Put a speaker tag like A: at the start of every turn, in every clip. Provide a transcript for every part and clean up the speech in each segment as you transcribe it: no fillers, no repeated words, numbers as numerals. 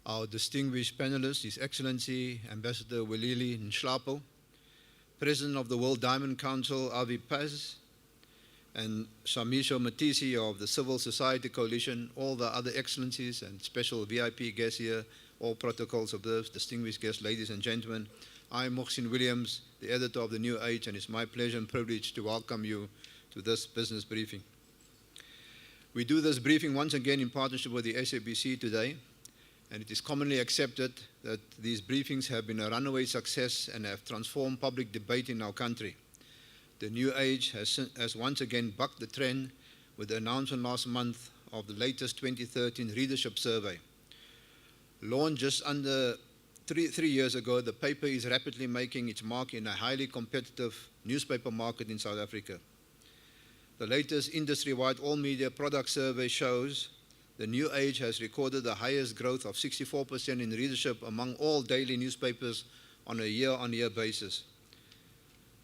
A: our distinguished panelists, His Excellency Ambassador Welili Nhlapo, President of the World Diamond Council, Avi Paz, and Shamisho Matisi of the Civil Society Coalition, all the other excellencies and special VIP guests here, all protocols observed, distinguished guests, ladies and gentlemen. I'm Mohsin Williams, the editor of The New Age, and it's my pleasure and privilege to welcome you to this business briefing. We do this briefing once again in partnership with the SABC today, and it is commonly accepted that these briefings have been a runaway success and have transformed public debate in our country. The New Age has once again bucked the trend with the announcement last month of the latest 2013 readership survey. Launched just under three years ago, the paper is rapidly making its mark in a highly competitive newspaper market in South Africa. The latest industry-wide all-media product survey shows the New Age has recorded the highest growth of 64% in readership among all daily newspapers on a year-on-year basis.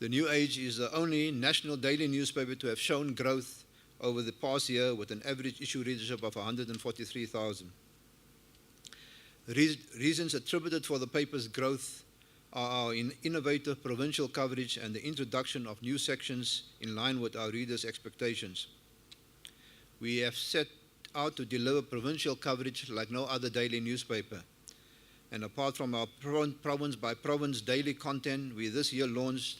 A: The New Age is the only national daily newspaper to have shown growth over the past year with an average issue readership of 143,000. Reasons attributed for the paper's growth are our innovative provincial coverage and the introduction of new sections in line with our readers' expectations. We have set out to deliver provincial coverage like no other daily newspaper. And apart from our province-by-province daily content, we this year launched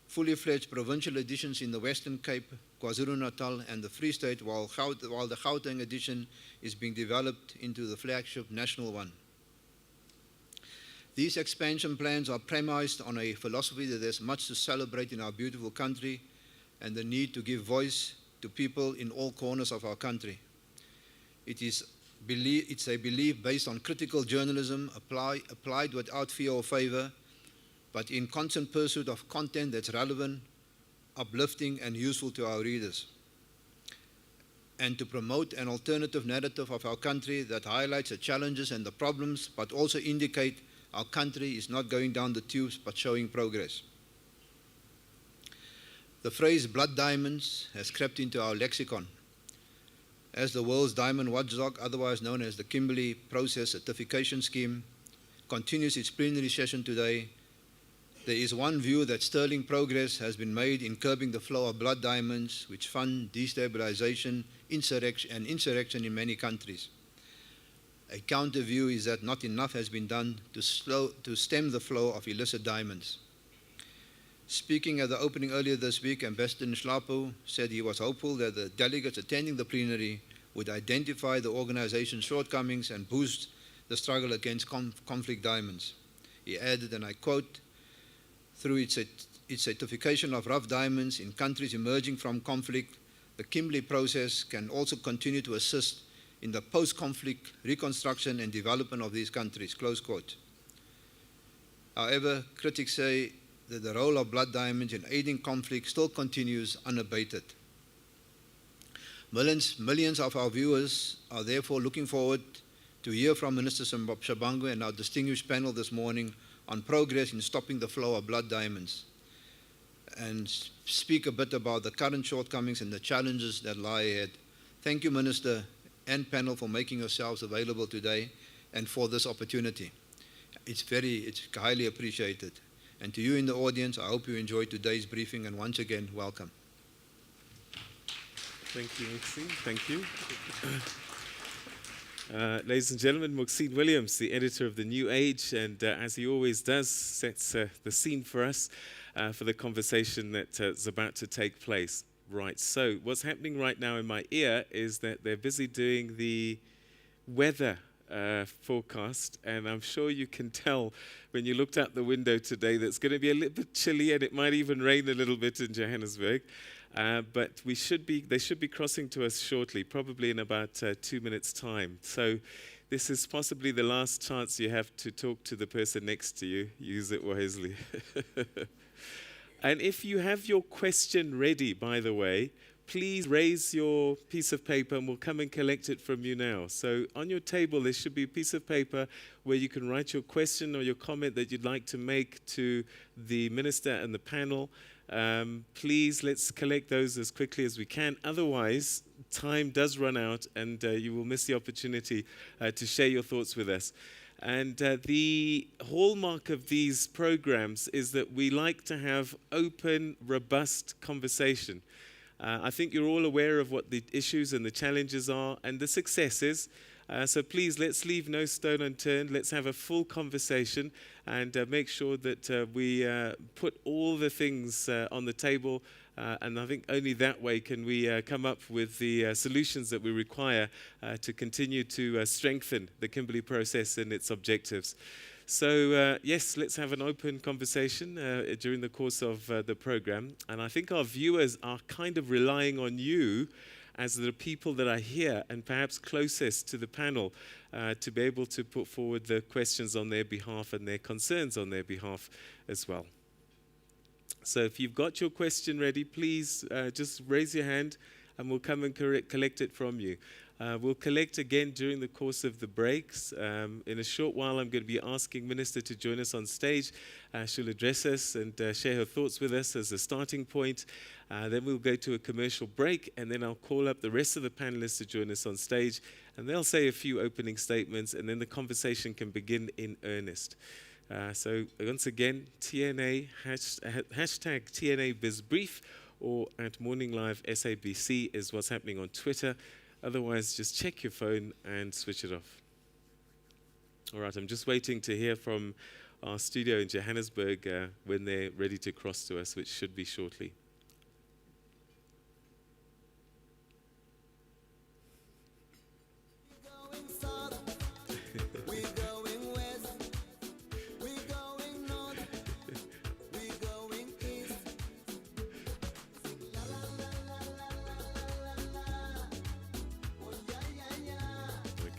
A: fully fledged provincial editions in the Western Cape, KwaZulu-Natal, and the Free State, while the Gauteng edition is being developed into the flagship national one. These expansion plans are premised on a philosophy that there's much to celebrate in our beautiful country and the need to give voice to people in all corners of our country. It's a belief based on critical journalism applied without fear or favor, but in constant pursuit of content that's relevant, uplifting, and useful to our readers. And to promote an alternative narrative of our country that highlights the challenges and the problems, but also indicate our country is not going down the tubes, but showing progress. The phrase blood diamonds has crept into our lexicon. As the world's diamond watchdog, otherwise known as the Kimberley Process Certification Scheme, continues its plenary session today, there is one view that sterling progress has been made in curbing the flow of blood diamonds, which fund destabilization, insurrection in many countries. A counter view is that not enough has been done to stem the flow of illicit diamonds. Speaking at the opening earlier this week, Ambassador Nhlapo said he was hopeful that the delegates attending the plenary would identify the organization's shortcomings and boost the struggle against conflict diamonds. He added, and I quote, "Through its certification of rough diamonds in countries emerging from conflict, the Kimberley process can also continue to assist in the post-conflict reconstruction and development of these countries," close quote. However, critics say that the role of blood diamonds in aiding conflict still continues unabated. Millions of our viewers are therefore looking forward to hear from Minister Shabangu and our distinguished panel this morning on progress in stopping the flow of blood diamonds and speak a bit about the current shortcomings and the challenges that lie ahead. Thank you, Minister and panel, for making yourselves available today and for this opportunity. It's highly appreciated. And to you in the audience, I hope you enjoyed today's briefing, and once again, welcome.
B: Thank you, Mohsin. Thank you. Ladies and gentlemen, Mohsin Williams, the editor of The New Age, and as he always does, sets the scene for us for the conversation that is about to take place. Right, so what's happening right now in my ear is that they're busy doing the weather forecast, and I'm sure you can tell when you looked out the window today that it's going to be a little bit chilly and it might even rain a little bit in Johannesburg. But they should be crossing to us shortly, probably in about 2 minutes' time. So this is possibly the last chance you have to talk to the person next to you. Use it wisely. And if you have your question ready, by the way, please raise your piece of paper and we'll come and collect it from you now. So on your table, there should be a piece of paper where you can write your question or your comment that you'd like to make to the minister and the panel. Please, let's collect those as quickly as we can. Otherwise, time does run out, and you will miss the opportunity to share your thoughts with us. And the hallmark of these programs is that we like to have open, robust conversation. I think you're all aware of what the issues and the challenges are and the successes. So please, let's leave no stone unturned. Let's have a full conversation and make sure that we put all the things on the table. And I think only that way can we come up with the solutions that we require to continue to strengthen the Kimberley process and its objectives. So, yes, let's have an open conversation during the course of the program. And I think our viewers are kind of relying on you as the people that are here and perhaps closest to the panel to be able to put forward the questions on their behalf and their concerns on their behalf as well. So if you've got your question ready, please just raise your hand and we'll come and collect it from you. We'll collect again during the course of the breaks. In a short while, I'm going to be asking Minister to join us on stage. She'll address us and share her thoughts with us as a starting point. Then we'll go to a commercial break, and then I'll call up the rest of the panelists to join us on stage, and they'll say a few opening statements, and then the conversation can begin in earnest. So once again, TNA, hashtag TNA BizBrief, or at Morning Live SABC is what's happening on Twitter. Otherwise, just check your phone and switch it off. All right, I'm just waiting to hear from our studio in Johannesburg when they're ready to cross to us, which should be shortly.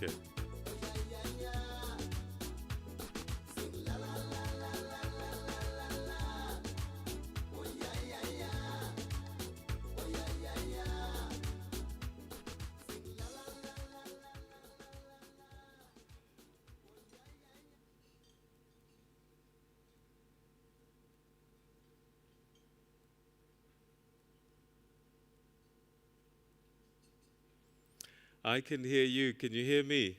B: Okay. I can hear you. Can you hear me?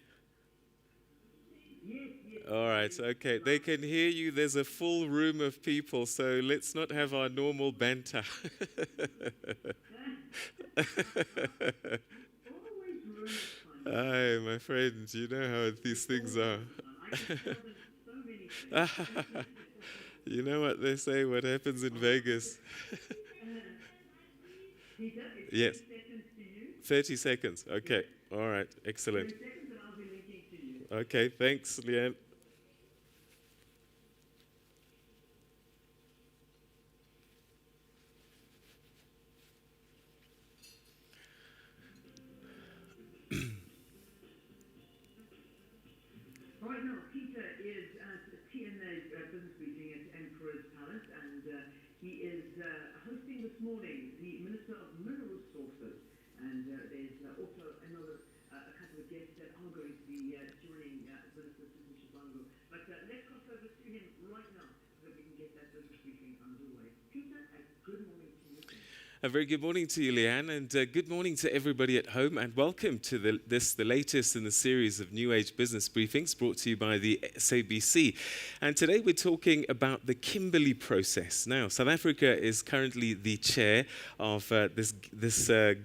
B: All right, okay. They can hear you. There's a full room of people, so let's not have our normal banter. Hi, my friend. You know how these things are. You know what they say, what happens in Vegas? Yes. 30 seconds. Okay. All right. Excellent. Okay. Thanks, Leanne.
C: Right now, Peter is at TNA Business Meeting at Emperor's Palace, and he is hosting this morning the Minister of Mineral Resources. And there's also a couple of guests that are going to be joining Minister Susan Shivango. But let's cross over to him right now so that we can get that business briefing underway. Peter, good morning to you.
B: A very good morning to you, Leanne, and good morning to everybody at home, and welcome to the latest in the series of New Age Business Briefings brought to you by the SABC. And today we're talking about the Kimberley process. Now, South Africa is currently the chair of this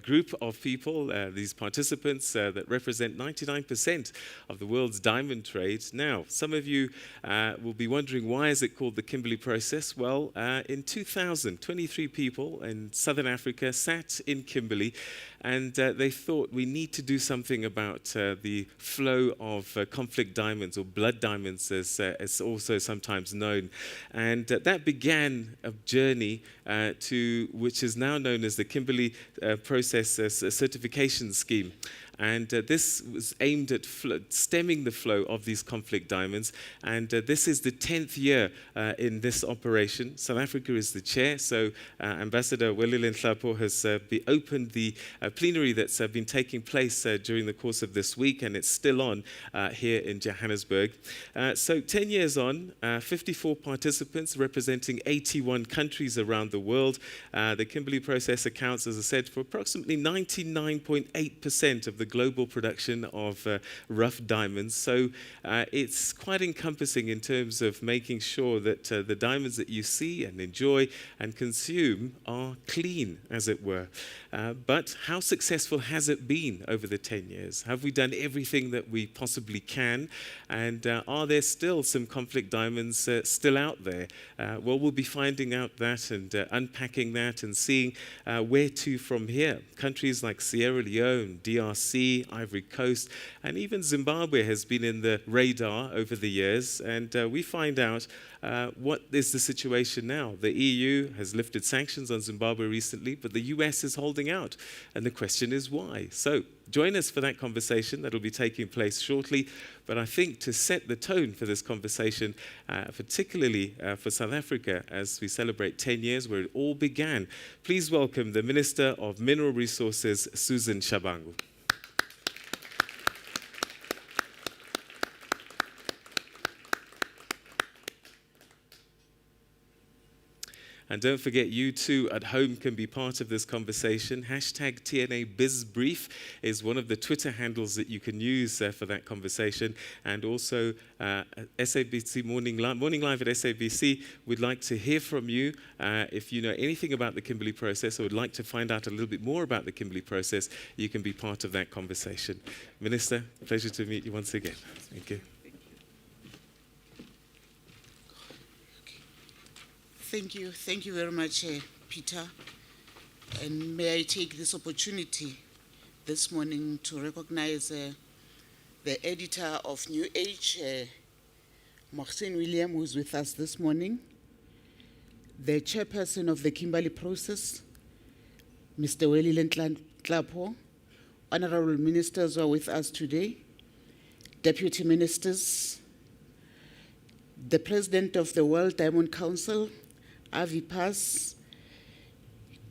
B: group of people, these participants that represent 99% of the world's diamond trade. Now, some of you will be wondering, why is it called the Kimberley process? Well, in 2000, 23 people in Southern Africa sat in Kimberley, and they thought we need to do something about the flow of conflict diamonds, or blood diamonds as also sometimes known. And that began a journey to which is now known as the Kimberley Process Certification Scheme. And this was aimed at stemming the flow of these conflict diamonds. And this is the 10th year in this operation. South Africa is the chair, so Ambassador Welile Nhlapo has opened the plenary that's been taking place during the course of this week, and it's still on here in Johannesburg. So 10 years on, 54 participants representing 81 countries around the world. The Kimberley process accounts, as I said, for approximately 99.8% of the global production of rough diamonds. So it's quite encompassing in terms of making sure that the diamonds that you see and enjoy and consume are clean, as it were. But how successful has it been over the 10 years? Have we done everything that we possibly can? And are there still some conflict diamonds still out there? Well, we'll be finding out that and unpacking that and seeing where to from here. Countries like Sierra Leone, DRC, Ivory Coast, and even Zimbabwe has been in the radar over the years. And we find out what is the situation now. The EU has lifted sanctions on Zimbabwe recently, but the US is holding out. And the question is why? So join us for that conversation that will be taking place shortly. But I think to set the tone for this conversation, particularly for South Africa, as we celebrate 10 years where it all began, please welcome the Minister of Mineral Resources, Susan Shabangu. And don't forget, you too at home can be part of this conversation. Hashtag TNA BizBrief is one of the Twitter handles that you can use for that conversation. And also SABC Morning Live at SABC, we'd like to hear from you. If you know anything about the Kimberley process or would like to find out a little bit more about the Kimberley process, you can be part of that conversation. Minister, pleasure to meet you once again. Thank you.
D: Thank you very much, Peter. And may I take this opportunity this morning to recognize the editor of New Age, Maxine William, who is with us this morning, the chairperson of the Kimberley process, Mr. Welile Nhlapo, honorable ministers who are with us today, deputy ministers, the president of the World Diamond Council, Avi Paz,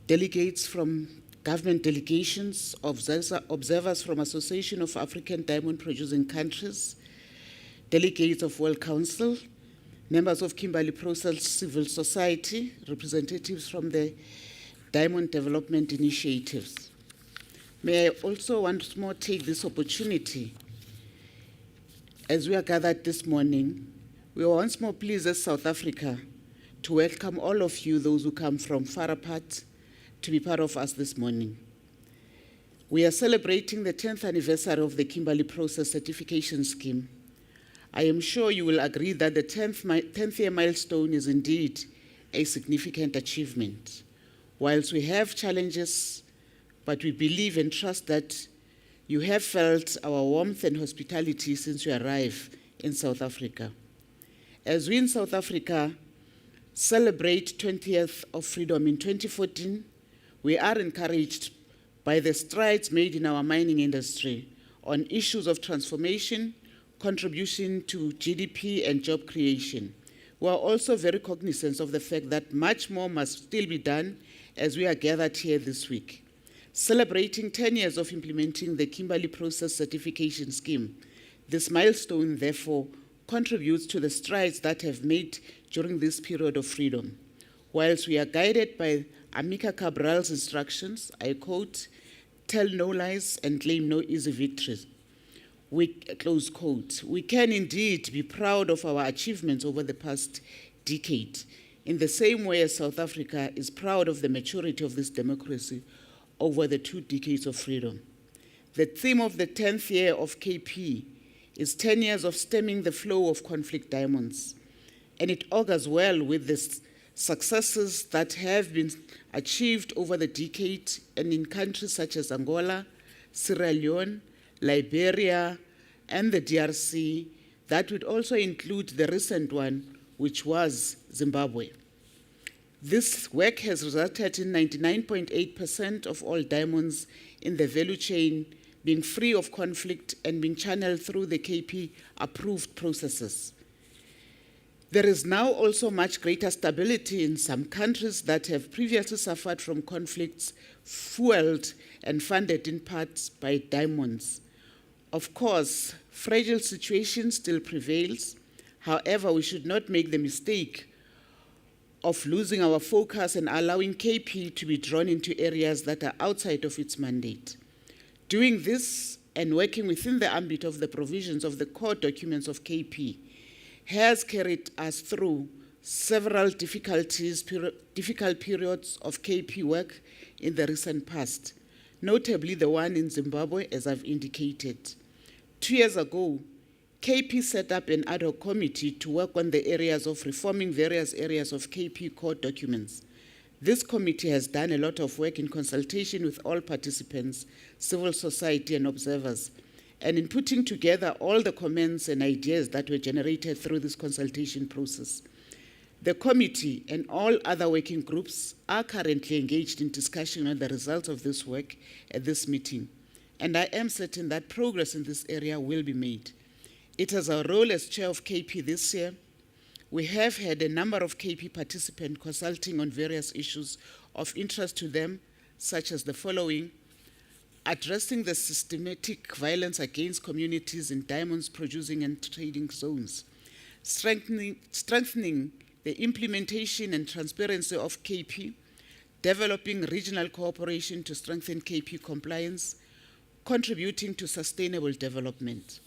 D: delegates from government delegations, observers from Association of African Diamond Producing Countries, delegates of World Council, members of Kimberley Process Civil Society, representatives from the Diamond Development Initiatives. May I also once more take this opportunity, as we are gathered this morning, we are once more pleased as South Africa to welcome all of you, those who come from far apart, to be part of us this morning. We are celebrating the 10th anniversary of the Kimberley Process Certification Scheme. I am sure you will agree that the 10th year milestone is indeed a significant achievement. Whilst we have challenges, but we believe and trust that you have felt our warmth and hospitality since you arrived in South Africa. As we in South Africa celebrate 20th of freedom in 2014, we are encouraged by the strides made in our mining industry on issues of transformation, contribution to GDP and job creation. We are also very cognizant of the fact that much more must still be done as we are gathered here this week. Celebrating 10 years of implementing the Kimberley Process Certification Scheme, this milestone, therefore, contributes to the strides that have made during this period of freedom. Whilst we are guided by Amika Cabral's instructions, I quote, "Tell no lies and claim no easy victories," close quote. We can indeed be proud of our achievements over the past decade, in the same way as South Africa is proud of the maturity of this democracy over the 2 decades of freedom. The theme of the 10th year of KP is 10 years of stemming the flow of conflict diamonds. And it augurs well with the successes that have been achieved over the decade and in countries such as Angola, Sierra Leone, Liberia, and the DRC. That would also include the recent one, which was Zimbabwe. This work has resulted in 99.8% of all diamonds in the value chain being free of conflict and being channeled through the KP-approved processes. There is now also much greater stability in some countries that have previously suffered from conflicts fueled and funded in part by diamonds. Of course, fragile situation still prevails. However, we should not make the mistake of losing our focus and allowing KP to be drawn into areas that are outside of its mandate. Doing this and working within the ambit of the provisions of the core documents of KP has carried us through several difficult periods of KP work in the recent past, notably the one in Zimbabwe, as I've indicated. 2 years ago, KP set up an ad hoc committee to work on the areas of reforming various areas of KP core documents. This committee has done a lot of work in consultation with all participants, civil society and observers, and in putting together all the comments and ideas that were generated through this consultation process. The committee and all other working groups are currently engaged in discussion on the results of this work at this meeting, and I am certain that progress in this area will be made. It is our role as chair of KP this year. We have had a number of KP participants consulting on various issues of interest to them, such as the following: addressing the systematic violence against communities in diamonds producing and trading zones, strengthening the implementation and transparency of KP, developing regional cooperation to strengthen KP compliance, contributing to sustainable development.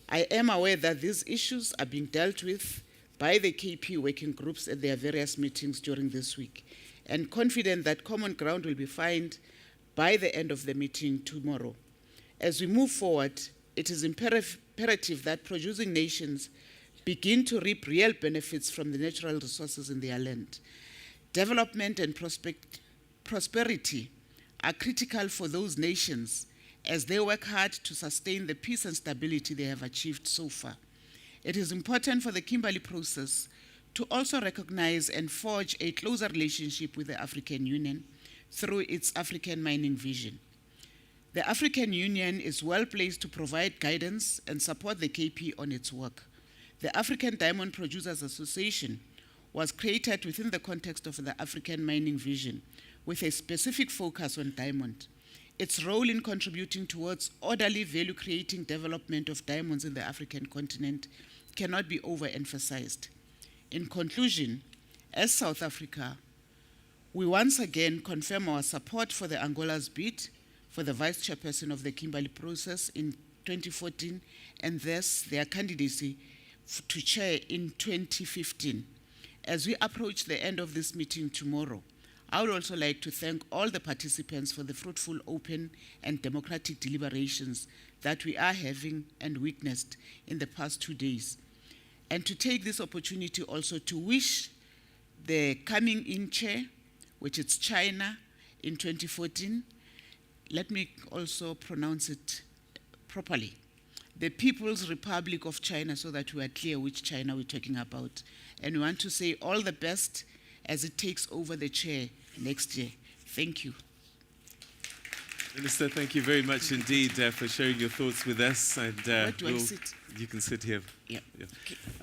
D: I am aware that these issues are being dealt with by the KP working groups at their various meetings during this week, and confident that common ground will be found by the end of the meeting tomorrow. As we move forward, it is imperative that producing nations begin to reap real benefits from the natural resources in their land. Development and prosperity are critical for those nations as they work hard to sustain the peace and stability they have achieved so far. It is important for the Kimberley process to also recognize and forge a closer relationship with the African Union through its African mining vision. The African Union is well placed to provide guidance and support the KP on its work. The African Diamond Producers Association was created within the context of the African mining vision with a specific focus on diamond. Its role in contributing towards orderly value-creating development of diamonds in the African continent cannot be overemphasized. In conclusion, as South Africa, we once again confirm our support for the Angola's bid for the vice chairperson of the Kimberley process in 2014 and thus their candidacy to chair in 2015. As we approach the end of this meeting tomorrow, I would also like to thank all the participants for the fruitful, open, and democratic deliberations that we are having and witnessed in the past 2 days. And to take this opportunity also to wish the coming in chair, which is China in 2014, let me also pronounce it properly, the People's Republic of China, so that we are clear which China we're talking about. And we want to say all the best as it takes over the chair next year. Thank you.
B: Minister, thank you very much indeed for sharing your thoughts with us. And
D: Where do I sit?
B: You can sit here.
D: Yeah.
B: Yeah.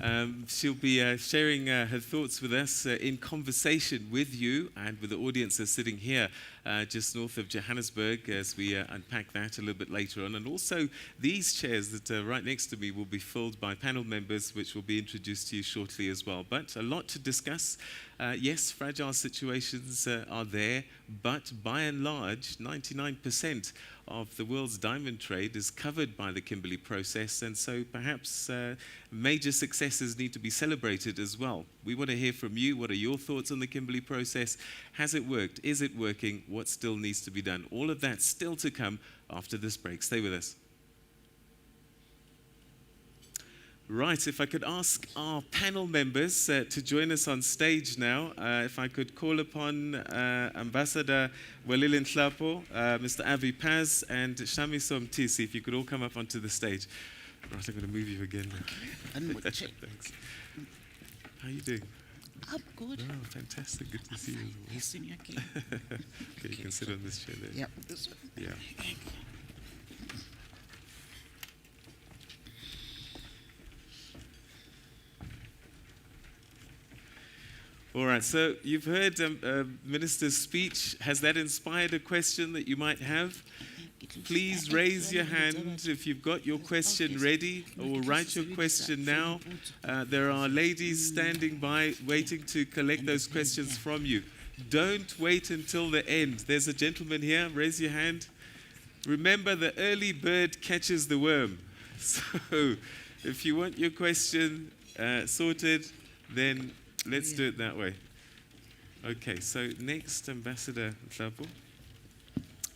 D: Okay.
B: She'll be sharing her thoughts with us in conversation with you and with the audiences sitting here just north of Johannesburg as we unpack that a little bit later on. And also these chairs that are right next to me will be filled by panel members, which will be introduced to you shortly as well. But a lot to discuss. Yes, fragile situations are there, but by and large, 99% of the world's diamond trade is covered by the Kimberley process, and so perhaps major successes need to be celebrated as well. We want to hear from you. What are your thoughts on the Kimberley process? Has it worked? Is it working? What still needs to be done? All of that still to come after this break. Stay with us. Right, if I could ask our panel members to join us on stage now. If I could call upon Ambassador Welile Nhlapo, Mr. Avi Paz, and Shamiso Mtisi, if you could all come up onto the stage. Right, I'm going to move you again now. Thanks. How are you doing?
D: I'm good.
B: Oh, fantastic. Good to see you.
D: Yes, in your
B: Okay, you can sit on this chair there.
D: Yeah, this one.
B: Yeah. All right, so you've heard Minister's speech. Has that inspired a question that you might have? Please raise your hand if you've got your question ready, or write your question now. There are ladies standing by waiting to collect those questions from you. Don't wait until the end. There's a gentleman here. Raise your hand. Remember, the early bird catches the worm. So if you want your question sorted, then let's do it that way. Okay, so next, Ambassador Hlapo.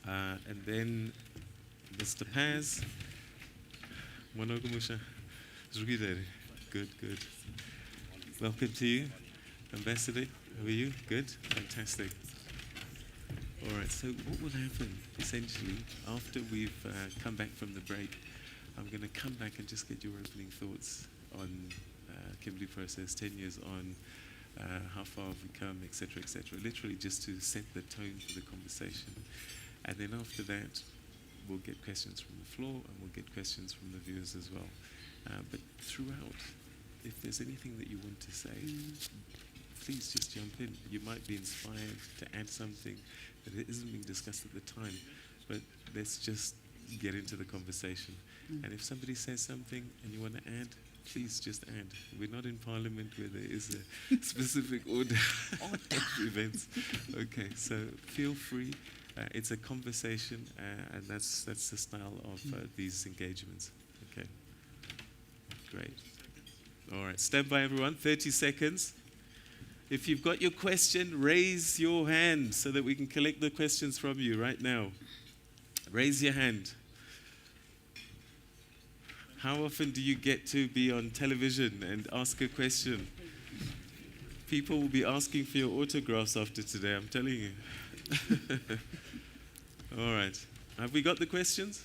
B: And then Mr. Paz. Good, good. Welcome to you, Ambassador. How are you? Good? Fantastic. All right, so what will happen, essentially, after we've come back from the break, I'm going to come back and just get your opening thoughts on Kimberley process, 10 years on, how far have we come, etc., etc., literally just to set the tone for the conversation. And then after that, we'll get questions from the floor and we'll get questions from the viewers as well. But throughout, if there's anything that you want to say, please just jump in. You might be inspired to add something that isn't being discussed at the time, but let's just get into the conversation. And if somebody says something and you want to add, please just add. We're not in Parliament where there is a specific order of events. Okay, so feel free. It's a conversation, and that's the style of these engagements. Okay, great. All right, stand by, everyone. 30 seconds. If you've got your question, raise your hand so that we can collect the questions from you right now. Raise your hand. How often do you get to be on television and ask a question? People will be asking for your autographs after today, I'm telling you. All right. Have we got the questions?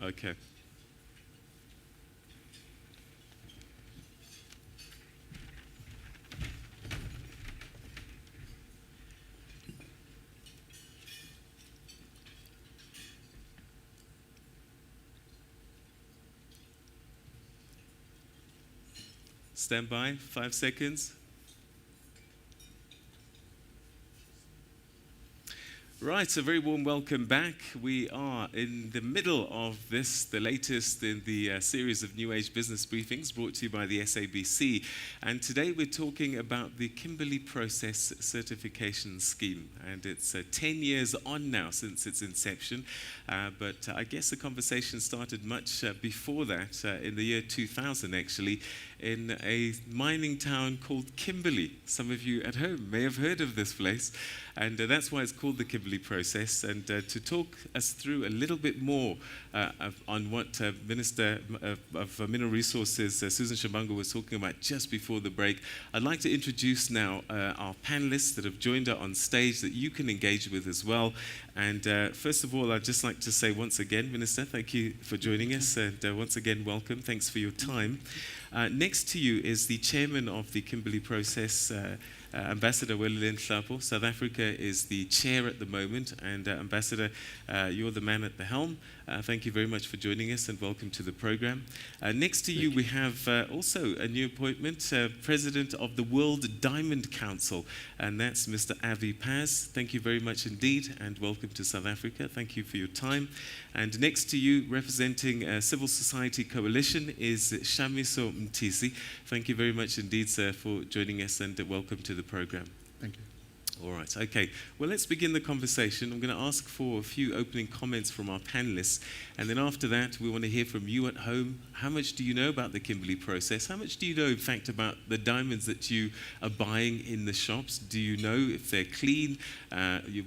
B: Okay. Stand by, 5 seconds. Right, a very warm welcome back. We are in the middle of this, the latest in the series of New Age Business Briefings brought to you by the SABC. And today we're talking about the Kimberley Process Certification Scheme. And it's 10 years on now since its inception. But I guess the conversation started much before that, in the year 2000 actually, in a mining town called Kimberley. Some of you at home may have heard of this place. And that's why it's called the Kimberley Process. And to talk us through a little bit more on what Minister of Mineral Resources, Susan Shabango, was talking about just before the break, I'd like to introduce now our panelists that have joined her on stage that you can engage with as well. And first of all, I'd just like to say once again, Minister, thank you for joining us. And once again, welcome. Thanks for your time. Next to you is the chairman of the Kimberley Process, Ambassador Welile Hlapo. South Africa is the chair at the moment, and Ambassador, you're the man at the helm. Thank you very much for joining us, and welcome to the program. Next to you, we have also a new appointment, President of the World Diamond Council, and that's Mr. Avi Paz. Thank you very much indeed, and welcome to South Africa. Thank you for your time. And next to you, representing Civil Society Coalition, is Shamiso Mtisi. Thank you very much indeed, sir, for joining us, and welcome to the program.
A: Thank you.
B: All right, okay. Well, let's begin the conversation. I'm going to ask for a few opening comments from our panelists. And then after that, we want to hear from you at home. How much do you know about the Kimberley process? How much do you know, in fact, about the diamonds that you are buying in the shops? Do you know if they're clean? You're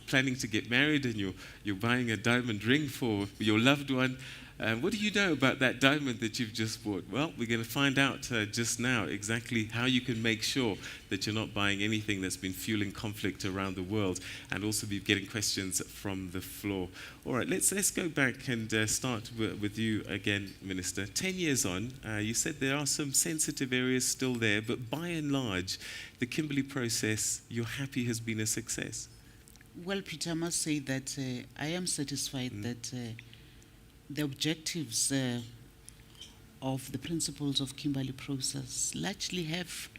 B: planning to get married and you're buying a diamond ring for your loved one. What do you know about that diamond that you've just bought? Well, we're going to find out just now exactly how you can make sure that you're not buying anything that's been fueling conflict around the world, and also be getting questions from the floor. All right, let's go back and start with you again, Minister. 10 years on, you said there are some sensitive areas still there, but by and large, the Kimberley process, you're happy has been a success.
D: Well, Peter, I must say that I am satisfied that the objectives of the principles of Kimberley process largely have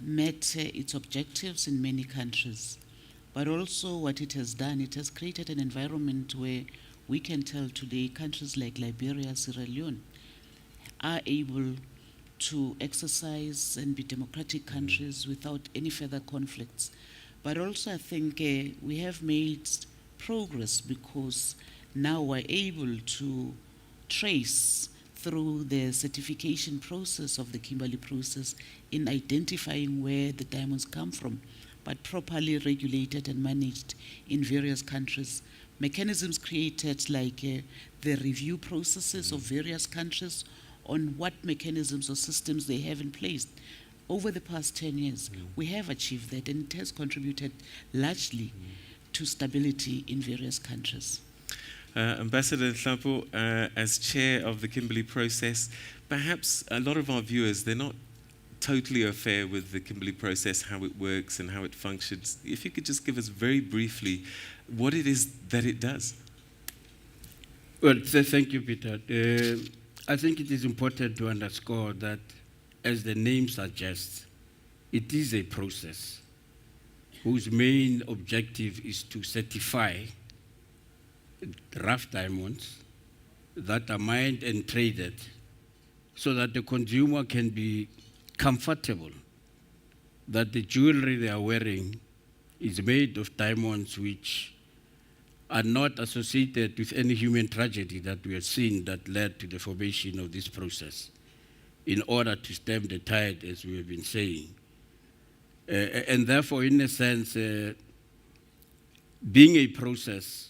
D: met its objectives in many countries. But also what it has done, it has created an environment where we can tell today countries like Liberia, Sierra Leone are able to exercise and be democratic countries without any further conflicts. But also I think we have made progress because now we're able to trace through the certification process of the Kimberley process in identifying where the diamonds come from, but properly regulated and managed in various countries. Mechanisms created like the review processes of various countries on what mechanisms or systems they have in place. Over the past 10 years, we have achieved that, and it has contributed largely to stability in various countries.
B: Ambassador Nhlapo, as chair of the Kimberley process, perhaps a lot of our viewers, they're not totally au fait with the Kimberley process, how it works and how it functions. If you could just give us very briefly what it is that it does.
E: Well, thank you, Peter. I think it is important to underscore that, as the name suggests, it is a process whose main objective is to certify rough diamonds that are mined and traded so that the consumer can be comfortable that the jewelry they are wearing is made of diamonds which are not associated with any human tragedy that we have seen that led to the formation of this process in order to stem the tide, as we have been saying. And therefore, in a sense, being a process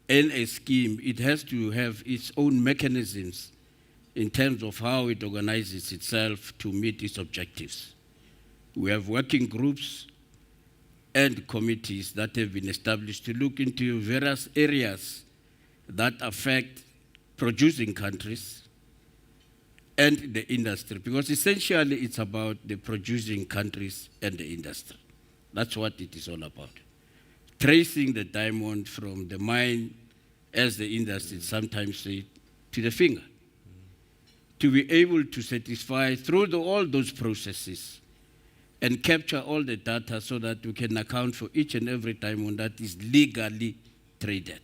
E: and a scheme, it has to have its own mechanisms in terms of how it organizes itself to meet its objectives. We have working groups and committees that have been established to look into various areas that affect producing countries and the industry, because essentially it's about the producing countries and the industry. That's what it is all about. Tracing the diamond from the mine, as the industry sometimes say, to the finger. To be able to satisfy through all those processes and capture all the data so that we can account for each and every diamond that is legally traded.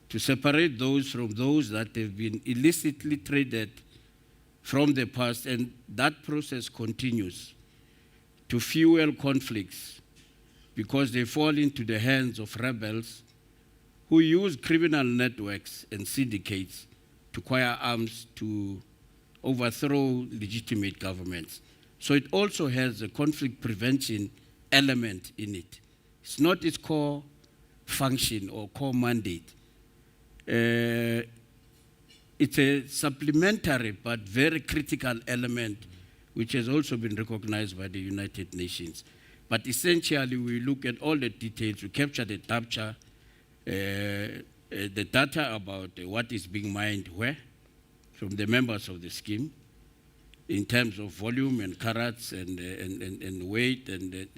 E: To separate those from those that have been illicitly traded from the past, and that process continues to fuel conflicts because they fall into the hands of rebels who use criminal networks and syndicates to acquire arms to overthrow legitimate governments. So it also has a conflict prevention element in it. It's not its core function or core mandate. It's a supplementary but very critical element which has also been recognized by the United Nations. But essentially, we look at all the details, we capture the data about what is being mined where, from the members of the scheme, in terms of volume and carats and weight and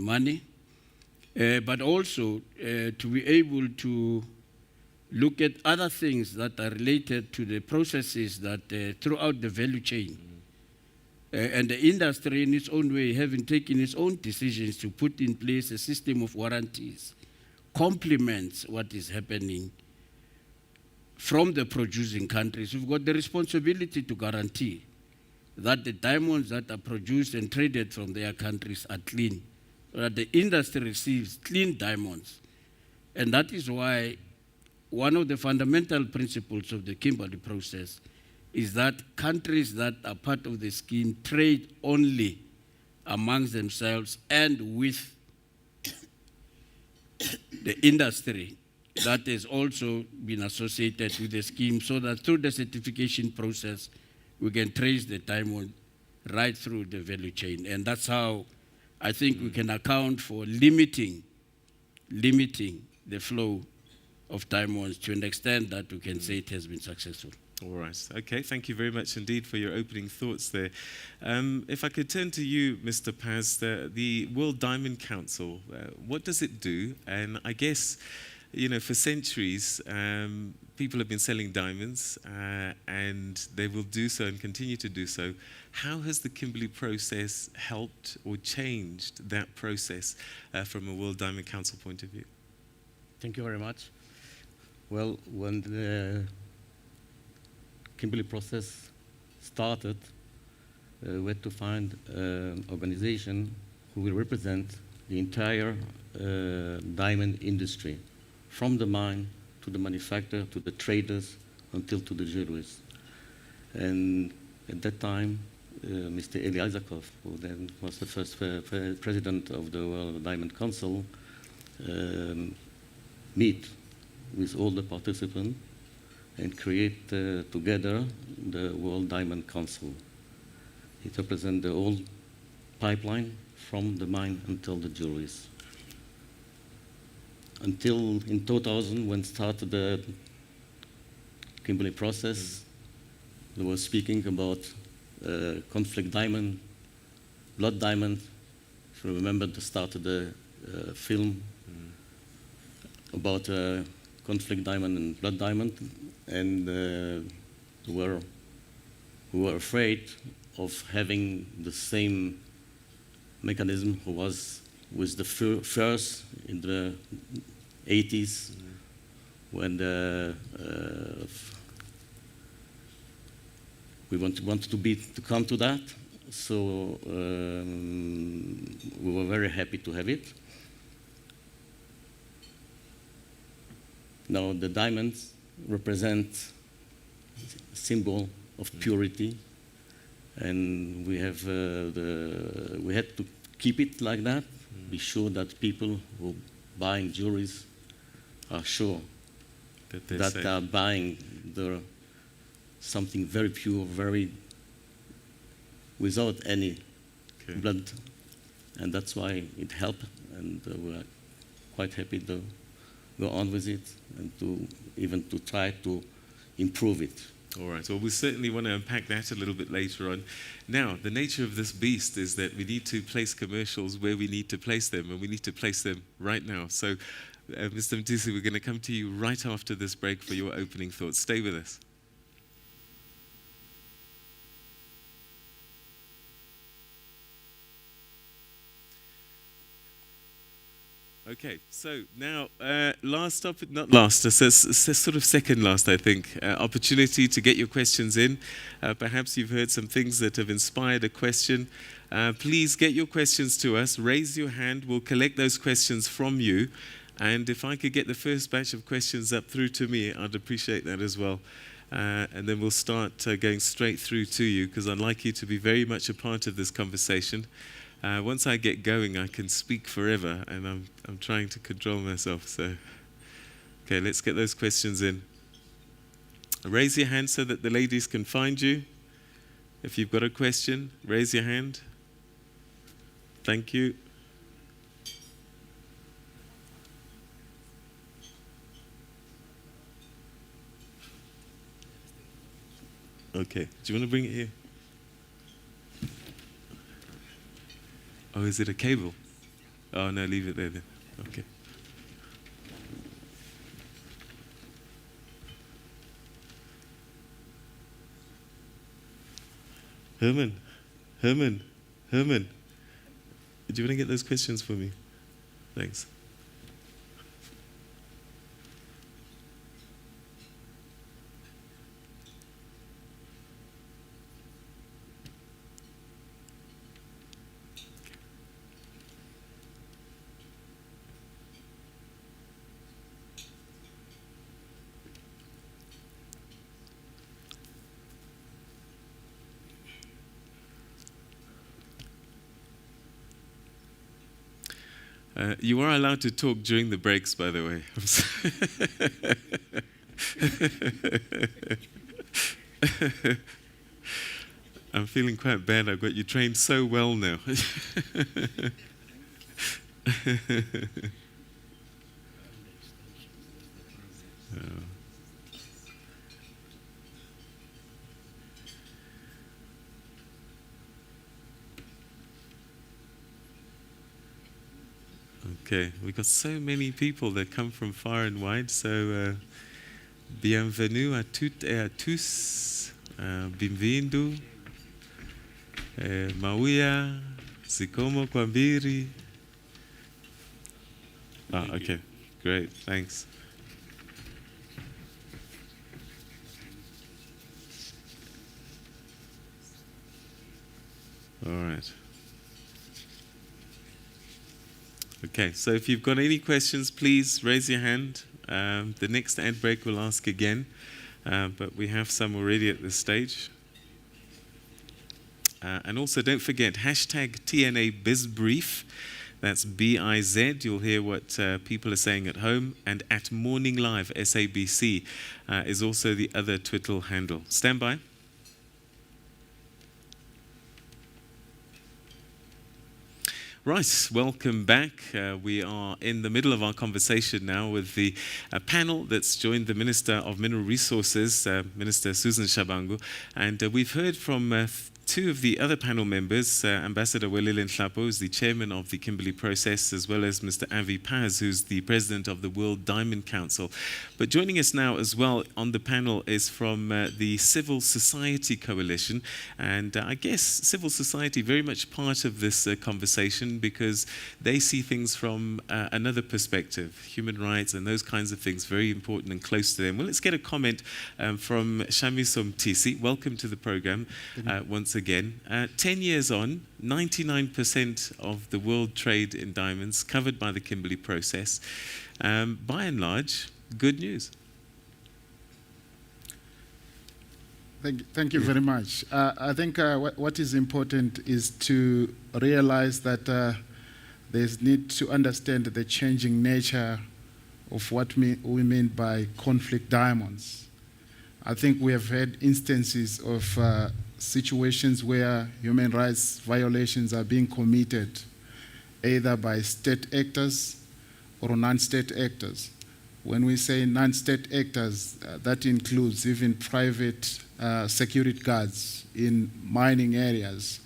E: money, but also to be able to look at other things that are related to the processes that throughout the value chain. And the industry in its own way, having taken its own decisions to put in place a system of warranties, complements what is happening from the producing countries. We've got the responsibility to guarantee that the diamonds that are produced and traded from their countries are clean, that the industry receives clean diamonds. And that is why one of the fundamental principles of the Kimberley process is that countries that are part of the scheme trade only amongst themselves and with the industry that has also been associated with the scheme, so that through the certification process, we can trace the diamond right through the value chain. And that's how I think we can account for limiting the flow of diamonds to an extent that we can say it has been successful.
B: All right. Okay, thank you very much indeed for your opening thoughts there. If I could turn to you, Mr. Paz, the World Diamond Council, what does it do? And I guess, you know, for centuries, people have been selling diamonds, and they will do so and continue to do so. How has the Kimberley process helped or changed that process from a World Diamond Council point of view?
F: Thank you very much. Well, when the Kimberley process started, we had to find an organization who will represent the entire diamond industry, from the mine to the manufacturer to the traders until to the jewelers. And at that time, Mr. Eli Isakov, who then was the first president of the World Diamond Council, meet with all the participants and create together the World Diamond Council. It represents the whole pipeline from the mine until the jewelries. Until in 2000, when started the Kimberley process, they were speaking about conflict diamond, blood diamond. If you remember the start of the film about conflict diamond and blood diamond, and we were afraid of having the same mechanism who was with the first in the 80s, when we wanted to come to that. So we were very happy to have it. Now the diamonds represent a symbol of purity, and we have we had to keep it like that. Be sure that people who buying jewelries are sure that they are buying something very pure, very without any blood, and that's why it helped, and we're quite happy to go on with it and to try to improve it.
B: All right, well, we certainly want to unpack that a little bit later on. Now, the nature of this beast is that we need to place commercials where we need to place them, and we need to place them right now. So, Mr. Mtisi, we're going to come to you right after this break for your opening thoughts. Stay with us. Okay, so now, last topic, not last, sort of second last, I think, opportunity to get your questions in. Perhaps you've heard some things that have inspired a question. Please get your questions to us. Raise your hand. We'll collect those questions from you. And if I could get the first batch of questions up through to me, I'd appreciate that as well. And then we'll start going straight through to you, because I'd like you to be very much a part of this conversation. Once I get going, I can speak forever, and I'm trying to control myself. So, okay, let's get those questions in. Raise your hand so that the ladies can find you. If you've got a question, raise your hand. Thank you. Okay, do you want to bring it here? Oh, is it a cable? Oh, no, leave it there then. Okay. Herman. Do you want to get those questions for me? Thanks. You are allowed to talk during the breaks, by the way. I'm feeling quite bad. I've got you trained so well now. Oh. Okay, we've got so many people that come from far and wide, so bienvenue à toutes et à tous. Bem-vindo. Mauia, Zikomo Kwambiri. Ah, okay, great, thanks. All right. Okay, so if you've got any questions, please raise your hand. The next ad break will ask again, but we have some already at this stage. And also don't forget, hashtag TNA BizBrief. That's B-I-Z. You'll hear what people are saying at home. And at Morning Live, SABC, is also the other Twitter handle. Stand by. Right, welcome back. We are in the middle of our conversation now with the panel that's joined the Minister of Mineral Resources, Minister Susan Shabangu. And we've heard from two of the other panel members, Ambassador Welile Nhlapo, who's the chairman of the Kimberley process, as well as Mr. Avi Paz, who's the president of the World Diamond Council. But joining us now as well on the panel is from the Civil Society Coalition. And I guess civil society very much part of this conversation because they see things from another perspective. Human rights and those kinds of things, very important and close to them. Well, let's get a comment from Shamiso Mtisi. Welcome to the program once again. 10 years on, 99% of the world trade in diamonds covered by the Kimberley process. By and large, good news.
G: Thank you very much. I think what is important is to realize that there's need to understand the changing nature of what we mean by conflict diamonds. I think we have had instances of situations where human rights violations are being committed either by state actors or non-state actors. When we say non-state actors, that includes even private security guards in mining areas.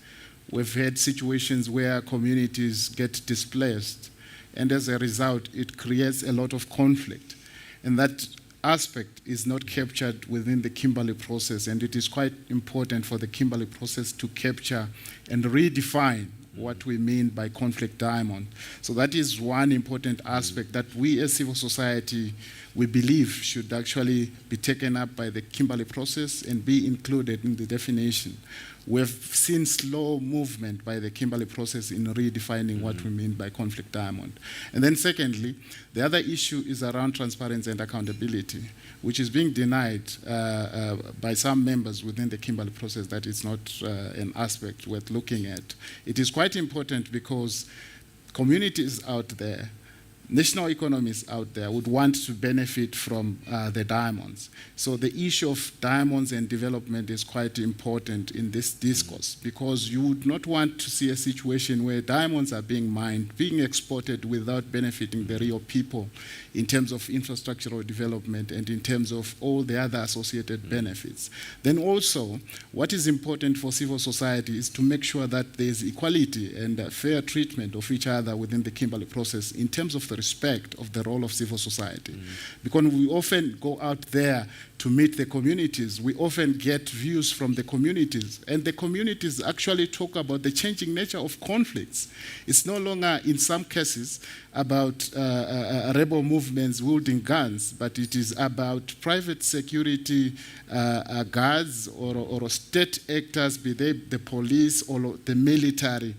G: We've had situations where communities get displaced, and as a result, it creates a lot of conflict. And that aspect is not captured within the Kimberley process, and it is quite important for the Kimberley process to capture and redefine what we mean by conflict diamond. So that is one important aspect that we as civil society, we believe should actually be taken up by the Kimberley process and be included in the definition. We've seen slow movement by the Kimberley process in redefining what we mean by conflict diamond. And then secondly, the other issue is around transparency and accountability, which is being denied by some members within the Kimberley process that it's not an aspect worth looking at. It is quite important because communities out there, national economies out there would want to benefit from the diamonds. So the issue of diamonds and development is quite important in this discourse because you would not want to see a situation where diamonds are being mined, being exported without benefiting the real people in terms of infrastructural development and in terms of all the other associated benefits. Then also, what is important for civil society is to make sure that there is equality and fair treatment of each other within the Kimberley process in terms of the respect of the role of civil society. Because we often go out there to meet the communities, we often get views from the communities, and the communities actually talk about the changing nature of conflicts. It's no longer, in some cases, about rebel movements wielding guns, but it is about private security guards or state actors, be they the police or the military,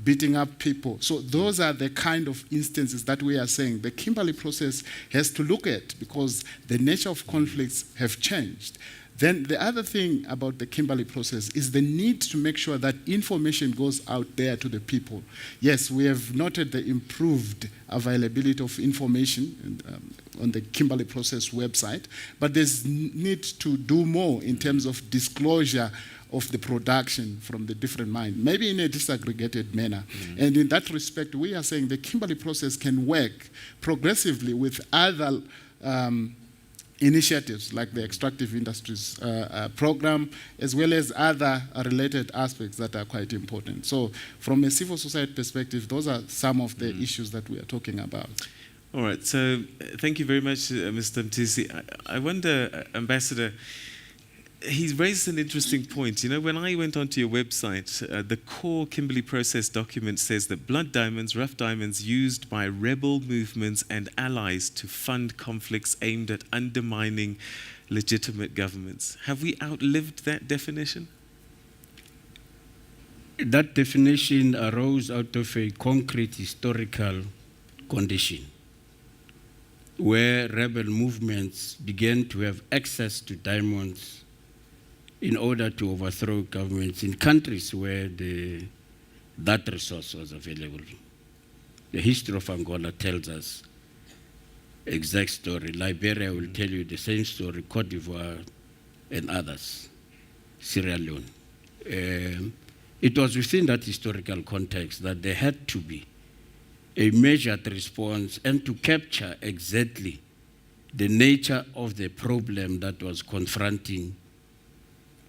G: beating up people. So those are the kind of instances that we are saying the Kimberley process has to look at because the nature of conflicts have changed. Then the other thing about the Kimberley process is the need to make sure that information goes out there to the people. Yes, we have noted the improved availability of information on the Kimberley process website, but there's need to do more in terms of disclosure of the production from the different mines, maybe in a disaggregated manner. And in that respect, we are saying the Kimberley process can work progressively with other initiatives like the extractive industries program, as well as other related aspects that are quite important. So from a civil society perspective, those are some of the issues that we are talking about.
B: All right, so thank you very much, Mr. Mtisi. I wonder, Ambassador, he's raised an interesting point. You know, when I went onto your website, the core Kimberley process document says that blood diamonds, rough diamonds used by rebel movements and allies to fund conflicts aimed at undermining legitimate governments. Have we outlived that definition?
E: That definition arose out of a concrete historical condition where rebel movements began to have access to diamonds in order to overthrow governments in countries where that resource was available. The history of Angola tells us exact story. Liberia will tell you the same story, Cote d'Ivoire and others, Sierra Leone. It was within that historical context that there had to be a measured response and to capture exactly the nature of the problem that was confronting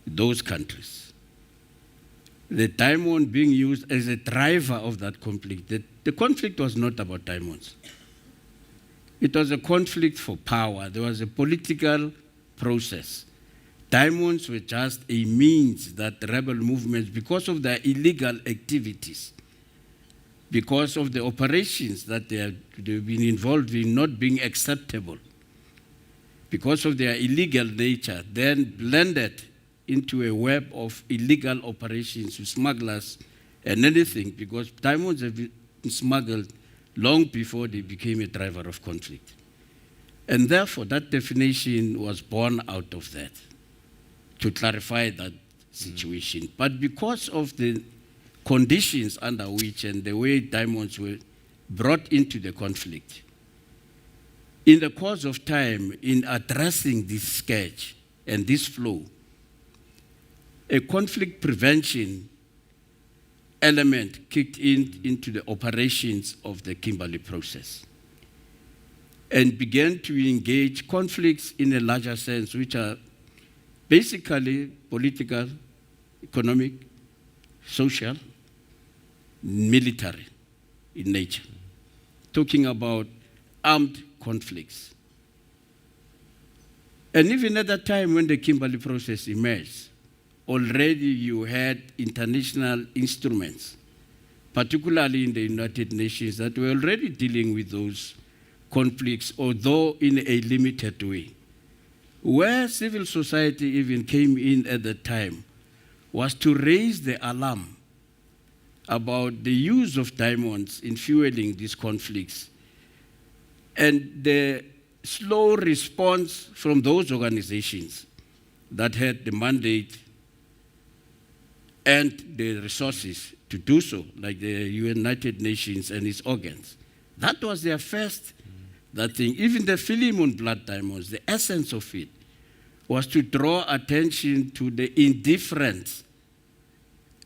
E: those countries. The diamond being used as a driver of that conflict. The conflict was not about diamonds. It was a conflict for power. There was a political process. Diamonds were just a means that rebel movements, because of their illegal activities, because of the operations that they've been involved in not being acceptable, because of their illegal nature, then blended into a web of illegal operations with smugglers and anything, because diamonds have been smuggled long before they became a driver of conflict. And therefore, that definition was born out of that, to clarify that situation. But because of the conditions under which and the way diamonds were brought into the conflict, in the course of time, in addressing this sketch and this flow, a conflict prevention element kicked into the operations of the Kimberley process and began to engage conflicts in a larger sense, which are basically political, economic, social, military in nature, talking about armed conflicts. And even at that time when the Kimberley process emerged, already you had international instruments, particularly in the United Nations, that were already dealing with those conflicts, although in a limited way. Where civil society even came in at the time was to raise the alarm about the use of diamonds in fueling these conflicts and the slow response from those organizations that had the mandate and the resources to do so, like the United Nations and its organs. That was their first that thing. Even the film on blood diamonds, the essence of it was to draw attention to the indifference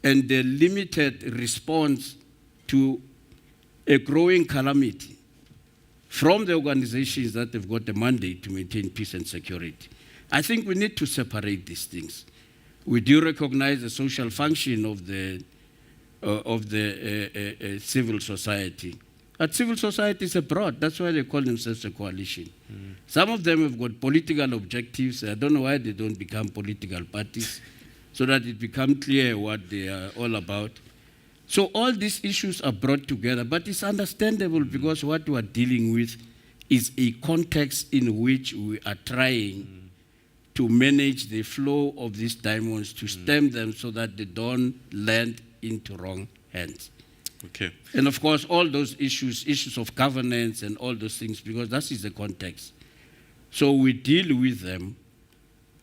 E: and the limited response to a growing calamity from the organizations that have got the mandate to maintain peace and security. I think we need to separate these things. We do recognize the social function of the civil society. But civil society is abroad. That's why they call themselves a coalition. Some of them have got political objectives. I don't know why they don't become political parties so that it becomes clear what they are all about. So all these issues are brought together, but it's understandable because what we are dealing with is a context in which we are trying to manage the flow of these diamonds, to stem them so that they don't land into wrong hands.
B: Okay.
E: And of course, all those issues of governance and all those things, because that is the context. So we deal with them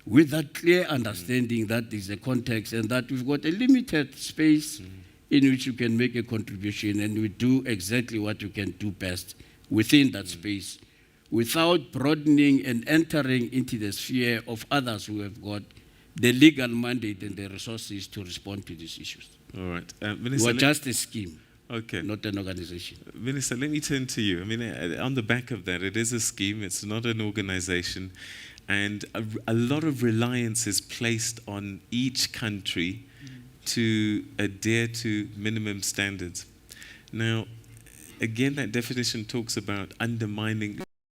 E: with that clear understanding that is the context and that we've got a limited space in which you can make a contribution, and we do exactly what you can do best within that space, without broadening and entering into the sphere of others who have got the legal mandate and the resources to respond to these issues.
B: All right.
E: We
B: Minister,
E: are just a scheme.
B: Okay.
E: not an organization.
B: Minister, let me turn to you. I mean, on the back of that, it is a scheme, it's not an organization, and a lot of reliance is placed on each country to adhere to minimum standards. Now, again, that definition talks about undermining